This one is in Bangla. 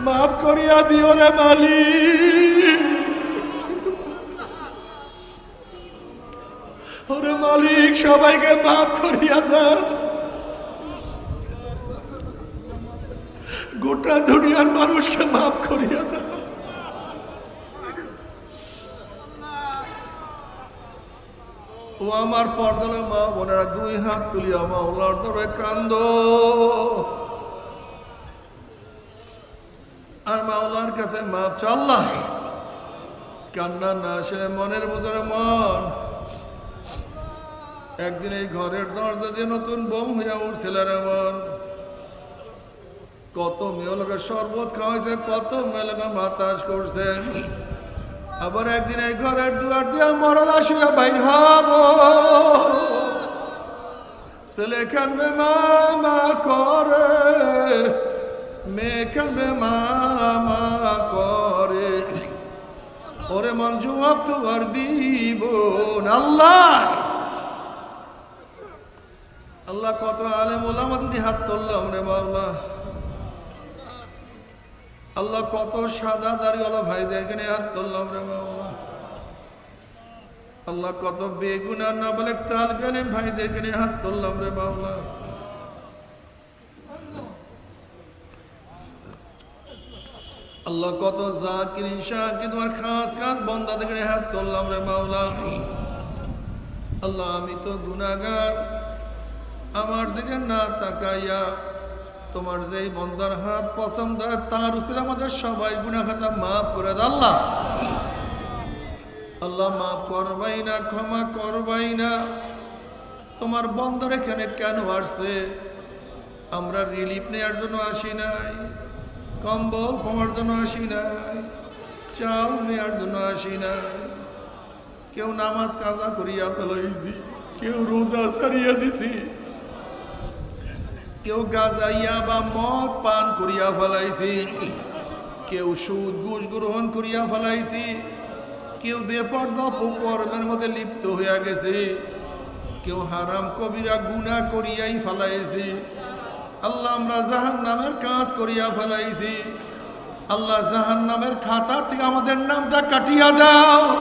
মাফ করিয়া দিও রে মালিক। ওরে মালিক, সবাইকে মাফ করিয়া দাও। গোটা দুনিয়ার মানুষকে মাফ করিয়া দাও। ও আমার পর্দার মা বোনেরা, দুই হাত তুলিয়া মাওলার দরে কান্দো আর মাওলার কাছে মাফ চাও। আল্লাহ, কান্না না আসলে মনের ভিতরে মন। একদিন এই ঘরের দরজা দিয়ে নতুন বোম হইয়া উঠছিল রে মন। কত মেয়ে লোকের শরবত খাওয়াইছে, কত মেয়ে লোকের বাতাস করছে। আবার একদিন এই ঘরের দুয়ার দিয়া মরলা শুয়ে বাইর হব। ছেলে কানবে মামা করে, মেয়ে কানবে মামা করে। ওরে মন জবাব তো আর দিব না। আল্লাহ আল্লাহ, কত আলেম ওলামা দুটি হাত তুললাম রে মাওলা। আল্লাহ, কত সাদা দাড়িওয়ালা ভাইদেরকে নিয়ে হাত তুললাম রে মাওলা। আল্লাহ, কত বেগুনা না বলে তালকানে ভাইদেরকে নিয়ে হাত তুললাম রে মাওলা। আল্লাহ, কত জাকির শাকির তোমার খাস খাস বান্দাদেরকে নিয়ে হাত তুললাম রে মাওলা। আল্লাহ, আমি তো গুনাহগার, আমার দিকে না তাকাইয়া তোমার যেই বন্দার হাত পছন্দ হয় তার উসিলে আমাদের সবাই গুনাহ খাতা মাফ করে দাও। আল্লাহ আল্লাহ, মাফ করবাই না, ক্ষমা করবাই না। তোমার বন্দর এখানে কেন আসছে? আমরা রিলিফ নেওয়ার জন্য আসি নাই, কম্বল পাওয়ার জন্য আসি নাই, চাল নেওয়ার জন্য আসি নাই। কেউ নামাজ কাজা করিয়া ফেলাইছি, কেউ রোজা সারিয়া দিছি, কেউ গাজাইয়া বা মদ পান করিয়া ফেলাইছি, কেউ সুদ ঘুষ গ্রহণ করিয়া ফেলাইছি, কেউ বেপরদা কর্মের মধ্যে লিপ্ত হইয়া গেছে, কেউ হারাম কবিরা গুনাহ করিয়াই ফেলাইছি। আল্লাহ, আমরা জাহান্নামের কাজ করিয়া ফেলাইছি। আল্লাহ, জাহান্নামের খাতা থেকে আমাদের নামটা কাটিয়া দাও।